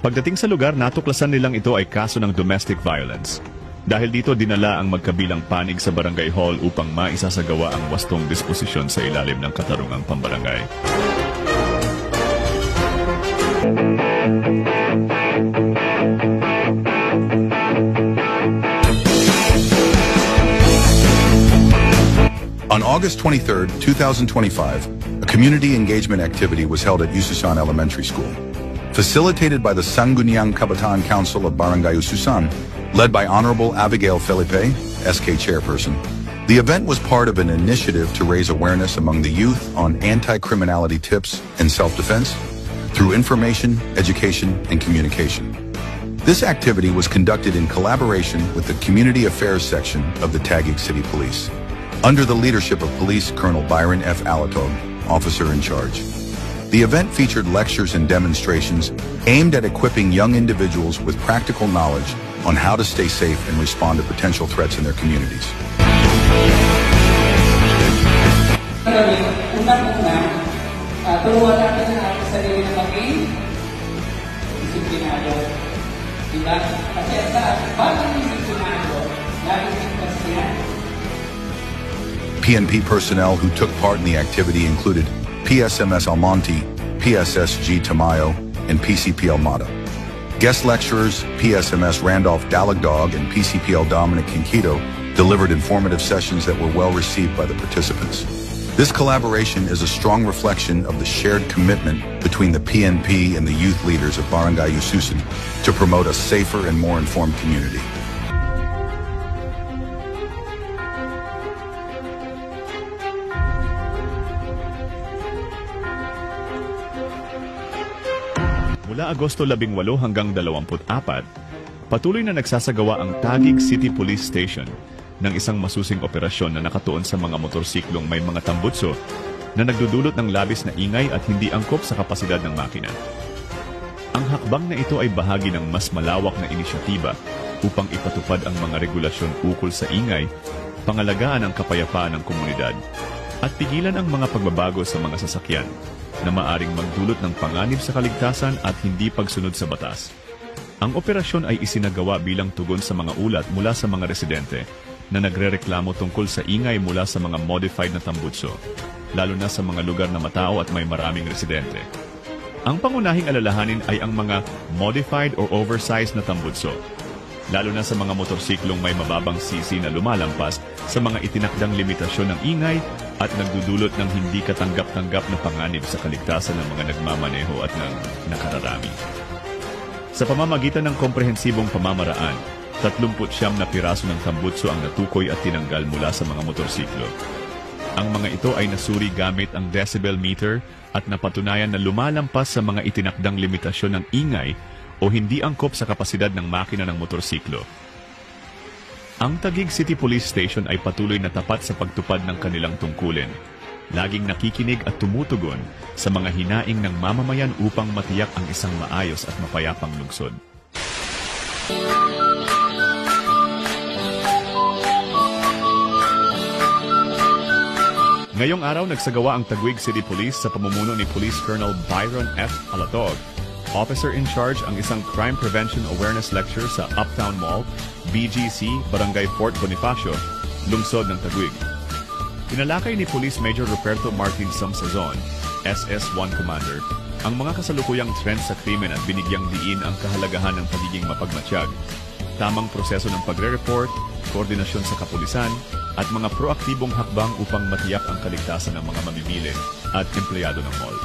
Pagdating sa lugar, natuklasan nilang ito ay kaso ng domestic violence. Dahil dito dinala ang magkabilang panig sa barangay hall upang maisasagawa ang wastong disposisyon sa ilalim ng katarungang pambarangay. On August 23, 2025, a community engagement activity was held at Yususan Elementary School. facilitated by the Sangguniang Kabataan Council of Barangay Ususan, led by Honorable Abigail Felipe, SK Chairperson. The event was part of an initiative to raise awareness among the youth on anti-criminality tips and self-defense through information, education, and communication. This activity was conducted in collaboration with the Community Affairs section of the Taguig City Police, under the leadership of Police Colonel Byron F. Alatog, officer in charge. The event featured lectures and demonstrations aimed at equipping young individuals with practical knowledge on how to stay safe and respond to potential threats in their communities. Turuan natin ang ating sarili na maging disiplinado. Diba? Kasi sa bagong disiplinado, laging disiplinado. PNP personnel who took part in the activity included PSMS Almonte, PSSG Tamayo, and PCPL Mata. Guest lecturers, PSMS Randolph Dalagdog and PCPL Dominic Kinkito, delivered informative sessions that were well received by the participants. This collaboration is a strong reflection of the shared commitment between the PNP and the youth leaders of Barangay Ususan to promote a safer and more informed community. Mula Agosto 18 hanggang 24, patuloy na nagsasagawa ang Taguig City Police Station ng isang masusing operasyon na nakatuon sa mga motorsiklong may mga tambutso na nagdudulot ng labis na ingay at hindi angkop sa kapasidad ng makina. Ang hakbang na ito ay bahagi ng mas malawak na inisyatiba upang ipatupad ang mga regulasyon ukol sa ingay, pangalagaan ang kapayapaan ng komunidad, at pigilan ang mga pagbabago sa mga sasakyan na maaring magdulot ng panganib sa kaligtasan at hindi pagsunod sa batas. Ang operasyon ay isinagawa bilang tugon sa mga ulat mula sa mga residente na nagrereklamo tungkol sa ingay mula sa mga modified na tambutso, lalo na sa mga lugar na matao at may maraming residente. Ang pangunahing alalahanin ay ang mga modified or oversized na tambutso, lalo na sa mga motorsiklong may mababang sisi na lumalampas sa mga itinakdang limitasyon ng ingay at nagdudulot ng hindi katanggap-tanggap na panganib sa kaligtasan ng mga nagmamaneho at ng nakararami. Sa pamamagitan ng komprehensibong pamamaraan, 39 na piraso ng tambutso ang natukoy at tinanggal mula sa mga motorsiklo. Ang mga ito ay nasuri gamit ang decibel meter at napatunayan na lumalampas sa mga itinakdang limitasyon ng ingay o hindi angkop sa kapasidad ng makina ng motorsiklo. Ang Taguig City Police Station ay patuloy na tapat sa pagtupad ng kanilang tungkulin, laging nakikinig at tumutugon sa mga hinaing ng mamamayan upang matiyak ang isang maayos at mapayapang lungsod. Ngayong araw, nagsagawa ang Taguig City Police sa pamumuno ni Police Colonel Byron F. Alatog, officer in charge, ang isang Crime Prevention Awareness Lecture sa Uptown Mall, BGC, Barangay Fort Bonifacio, lungsod ng Taguig. Tinalakay ni Police Major Ruperto Martin Samsazon, SS-1 Commander, ang mga kasalukuyang trend sa krimen at binigyang diin ang kahalagahan ng pagiging mapagmatsyag, tamang proseso ng pagre-report, koordinasyon sa kapulisan, at mga proaktibong hakbang upang matiyak ang kaligtasan ng mga mamimili at empleyado ng mall.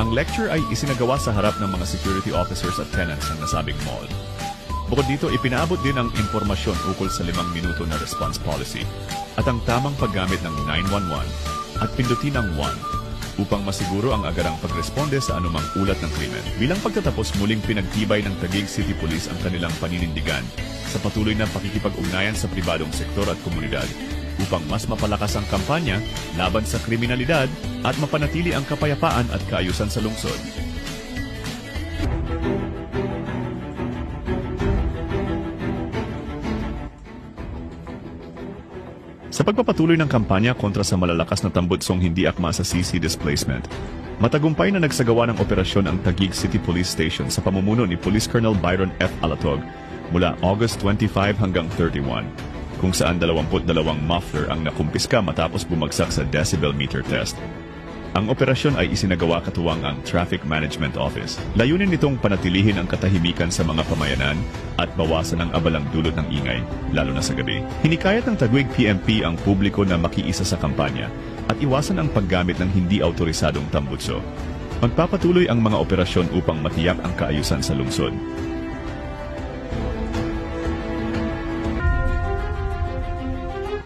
Ang lecture ay isinagawa sa harap ng mga security officers at tenants ng nasabing mall. Bukod dito, ipinaabot din ang impormasyon ukol sa 5 minuto na response policy at ang tamang paggamit ng 911 at pindutin ang 1 upang masiguro ang agarang pagresponde sa anumang ulat ng krimen. Bilang pagtatapos, muling pinagtibay ng Taguig City Police ang kanilang paninindigan sa patuloy na pakikipag-ugnayan sa pribadong sektor at komunidad upang mas mapalakas ang kampanya laban sa kriminalidad at mapanatili ang kapayapaan at kaayusan sa lungsod. Sa pagpapatuloy ng kampanya kontra sa malalakas na tambutsong hindi akma sa CC displacement, matagumpay na nagsagawa ng operasyon ang Taguig City Police Station sa pamumuno ni Police Colonel Byron F. Alatog mula August 25 hanggang 31, kung saan 22 muffler ang nakumpiska matapos bumagsak sa decibel meter test. Ang operasyon ay isinagawa katuwang ang Traffic Management Office. Layunin nitong panatilihin ang katahimikan sa mga pamayanan at bawasan ang abalang dulot ng ingay, lalo na sa gabi. Hinikayat ng Taguig PNP ang publiko na makiisa sa kampanya at iwasan ang paggamit ng hindi autorisadong tambutso. Magpapatuloy ang mga operasyon upang matiyak ang kaayusan sa lungsod.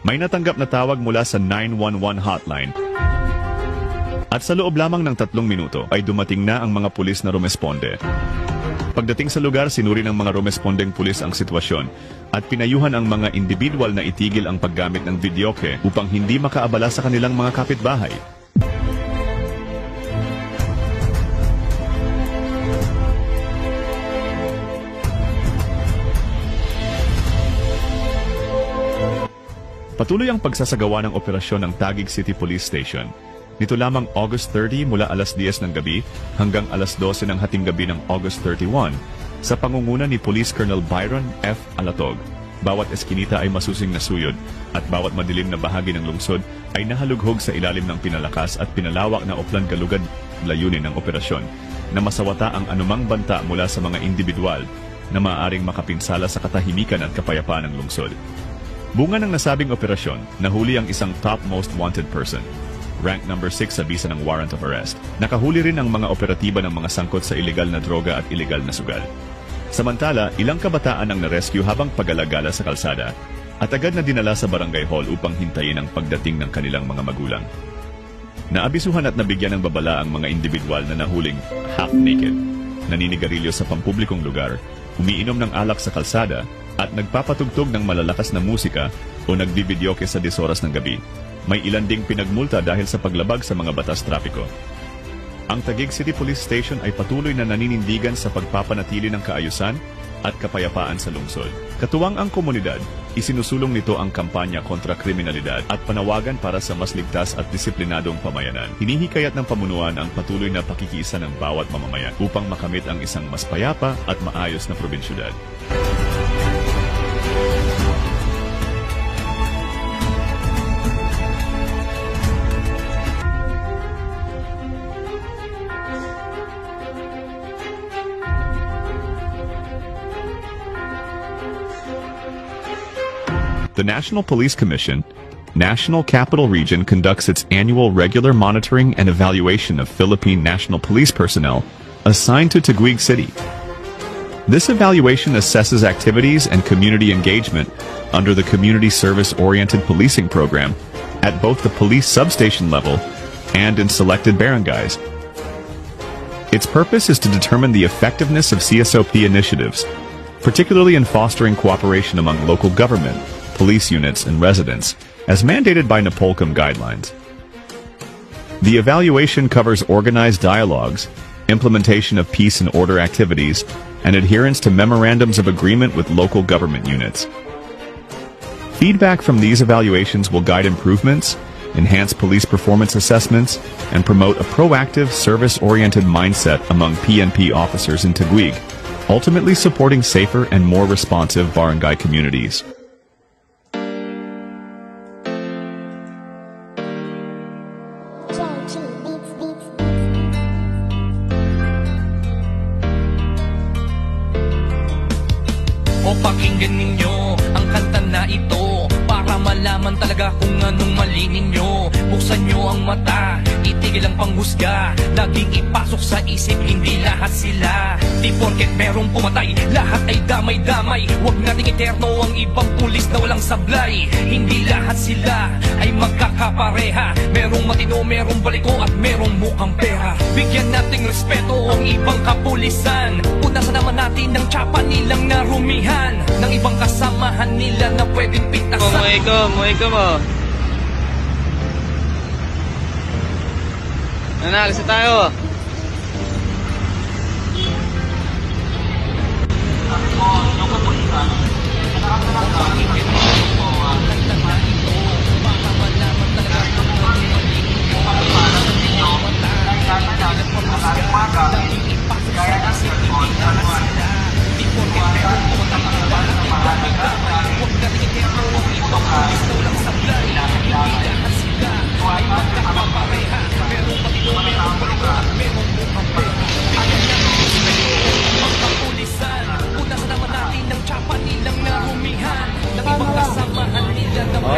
May natanggap na tawag mula sa 911 hotline. At sa loob lamang ng 3 minuto ay dumating na ang mga pulis na rumesponde. Pagdating sa lugar, sinuri ng mga rumespondeng pulis ang sitwasyon at pinayuhan ang mga individual na itigil ang paggamit ng videoke upang hindi makaabala sa kanilang mga kapitbahay. Patuloy ang pagsasagawa ng operasyon ng Taguig City Police Station. Nito lamang August 30 mula alas 10 ng gabi hanggang alas 12 ng hating gabi ng August 31 sa pangunguna ni Police Colonel Byron F. Alatog. Bawat eskinita ay masusing nasuyod at bawat madilim na bahagi ng lungsod ay nahalughog sa ilalim ng pinalakas at pinalawak na oplan-galugad layunin ng operasyon na masawata ang anumang banta mula sa mga individual na maaaring makapinsala sa katahimikan at kapayapaan ng lungsod. Bunga ng nasabing operasyon, nahuli ang isang top most wanted person. Rank number 6 sa bisa ng warrant of arrest. Nakahuli rin ang mga operatiba ng mga sangkot sa ilegal na droga at ilegal na sugal. Samantala, ilang kabataan ang narescue habang pag-alagala sa kalsada at agad na dinala sa barangay hall upang hintayin ang pagdating ng kanilang mga magulang. Naabisuhan at nabigyan ng babala ang mga individual na nahuling half-naked, naninigarilyo sa pampublikong lugar, umiinom ng alak sa kalsada, at nagpapatugtog ng malalakas na musika o nagbibideoke sa 10 oras ng gabi. May ilan ding pinagmulta dahil sa paglabag sa mga batas trapiko. Ang Taguig City Police Station ay patuloy na naninindigan sa pagpapanatili ng kaayusan at kapayapaan sa lungsod. Katuwang ang komunidad, isinusulong nito ang kampanya kontra kriminalidad at panawagan para sa mas ligtas at disiplinadong pamayanan. Hinihikayat ng pamunuan ang patuloy na pakikiisa ng bawat mamamayan upang makamit ang isang mas payapa at maayos na probinsyudad. The National Police Commission, National Capital Region conducts its annual regular monitoring and evaluation of Philippine National Police personnel assigned to Taguig City. This evaluation assesses activities and community engagement under the Community Service-Oriented Policing Program at both the police substation level and in selected barangays. Its purpose is to determine the effectiveness of CSOP initiatives, particularly in fostering cooperation among local government, police units, and residents, as mandated by NAPOLCOM guidelines. The evaluation covers organized dialogues, implementation of peace and order activities, and adherence to memorandums of agreement with local government units. Feedback from these evaluations will guide improvements, enhance police performance assessments, and promote a proactive, service-oriented mindset among PNP officers in Taguig, ultimately supporting safer and more responsive barangay communities. O pakinggan ninyo ang kanta na ito para malaman talaga kung anong mali ninyo. Buksan nyo ang mata, itigil ang panghusga, laging ipasok sa isip, hindi lahat sila. Di porket merong pumatay, lahat ay damay-damay. Huwag nating eterno ang ibang pulis na walang sablay. Hindi lahat sila ay magkakapareha. Merong matino, merong baliko at merong mukhang pera. Bigyan nating respeto ang ibang kapulisan. Punasan naman natin ng tsapa nilang narumihan, ng ibang kasamahan nila na pwedeng pintasan. Mo mo. Alis na tayo.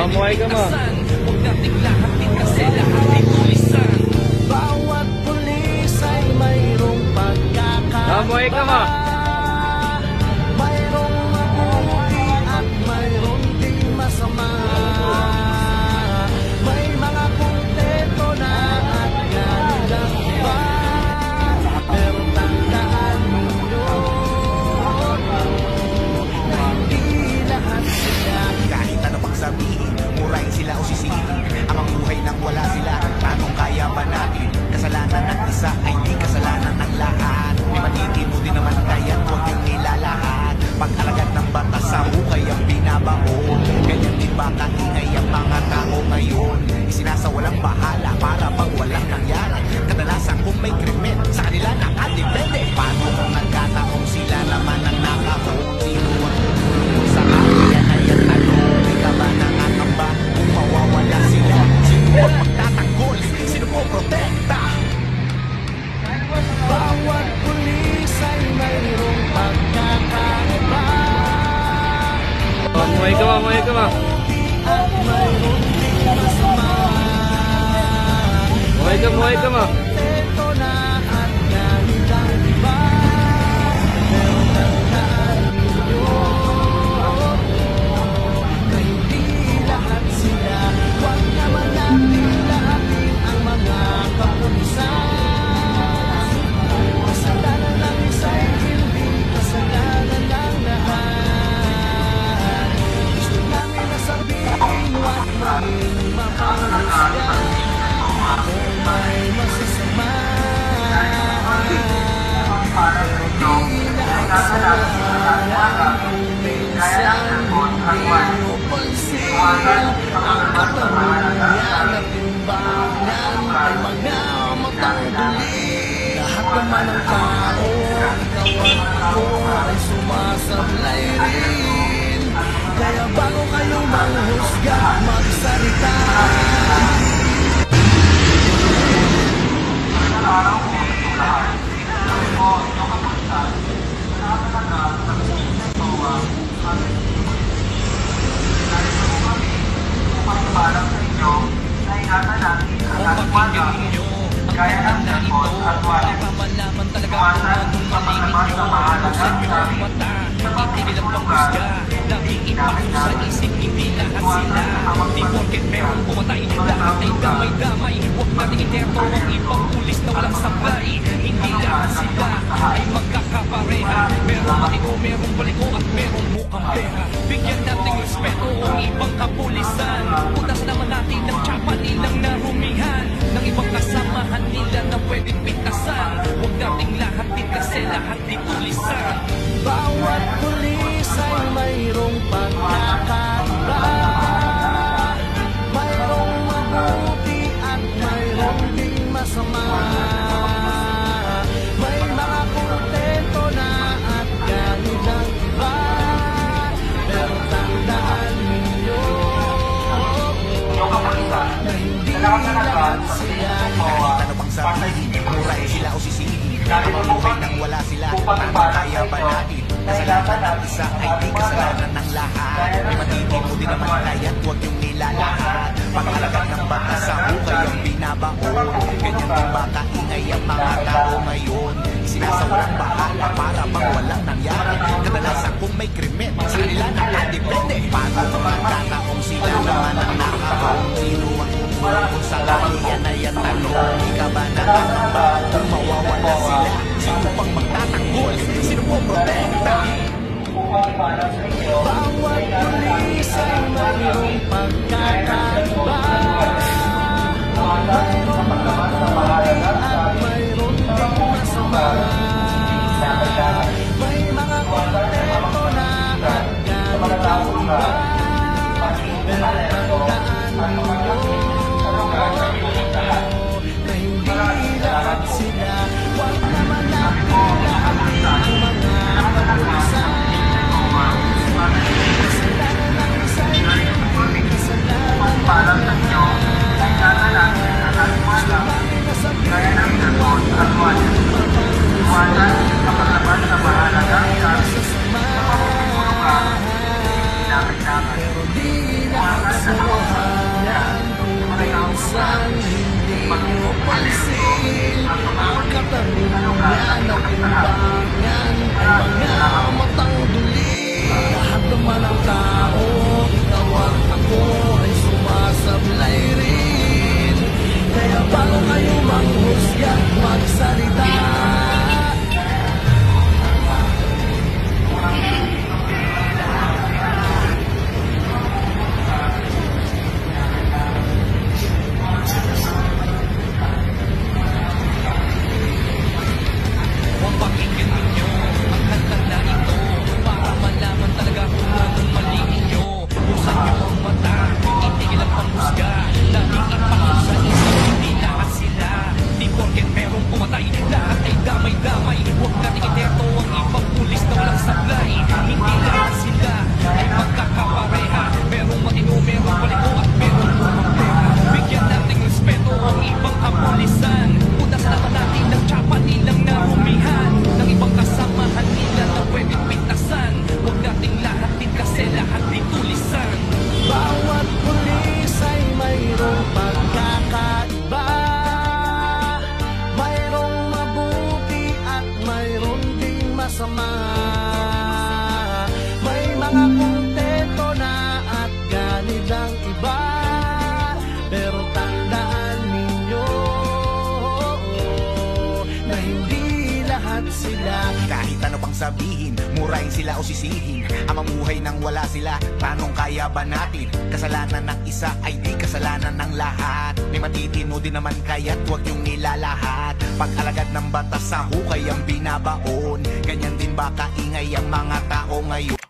Muhay ka mo. Huwag nating lahat din kasi lahat ay pulisan. Bawat pulis ay kaingay ang mga tao ngayon. Isinasawalang bahala para bang walang nangyari. Kadalasan kung may krimen, sa kanila nakadepende. Paano kung nagkataong sila naman ang nakahong? Sino ang tutulong sa akin? Yan ay ang tanong. Di ka ba nakakamba kung mawawala sila? Sino ang magtatanggol? Sino po protekta? Bawat pulis ay mayroong pagkakaiba. Mamuhay ka ba? Mamuhay ka ba? Mamuhay ka ba? Lahat naman ng tao, ikaw at ako ay sumasablay rin. Kaya bago kayo manghusga, magsalita. Kaya ang nito, para malaman talaga kung anong mali ninyo. Buksan nyo ang mata, itigil ang panghusga. Laging ipakso sa isip, hindi lahat sila. Di porket meron pumatay, lahat ay damay-damay. Huwag nating iterto ang ibang pulis na walang sablay. Hindi lahat sila ay magkakapareha. Merong matino, merong baliko at merong mukhang pera. Bigyan nating respeto ang ibang kapulisan. Punas naman natin ng tsapa nilang narumihan. Ng ibang kasamahan nila na pwedeng pintasan. Huwag nating lahat din kasi lahat di tulisan. Bawat pulis ay mayroong pagkakaiba. Mayroong mabuti at mayroong ding masama. May mga kontento na at ganun ang iba. Pero tandaan ninyo na hindi lahat sila. Ano bang sabihin? Muray sila o sisihin? Buhay nang wala sila. Paano kaya ba natin? Kasalanan ng isa ay di kasalanan ng lahat. May matitino din naman kaya't huwag yung nilalahat. Pangalagan ng batas sa hukay ang binabaon. Ganyan din ba kaingay ang mga tao ngayon? Sinasawalang bahala para bang walang nangyari. Kadalasan kung may krimen, sa kanila nakadepende. Paano kung magkataong sila naman ang nakahong? Sino ang tutulong sa kahiyan ay ang tanong? Di ka ba nakakamba kung mawawala sila? Sino pang magtatanggol? Sino po protekta? Bawat pulis ay mayroong pagkakaiba. Mayroong mabuti at mayroong ding masama. May mga kontento na at ganit ang iba. Pero tandaan ninyo na hindi lahat sila. Huwag naman natin lahatin ang mga kapulisan. Kasalanan ng isa ay hindi kasalanan ng lahat. Gusto namin na sabihin huwag naman iwanan kapag sa mahalagang masasama. Pero di lahat sa buhayan minsan hindi mo pansin. Ang katanungan ng timbangan ay mga matang duli. Lahat naman ang tao, ikaw at ako ay sumasablay rin. Kaya bago kayo manghusga, magsalita. Pakinggan ninyo ang kanta na ito. ano pang sabihin, murahin sila o sisihin. Ang mamuhay nang wala sila, paano kaya ba natin? Kasalanan ng isa ay di kasalanan ng lahat. May matitino din naman kaya't huwag yung nilalahat. Pag-alagad ng batas sa hukay ang binabaon, ganyan din ba kaingay ang mga tao ngayon?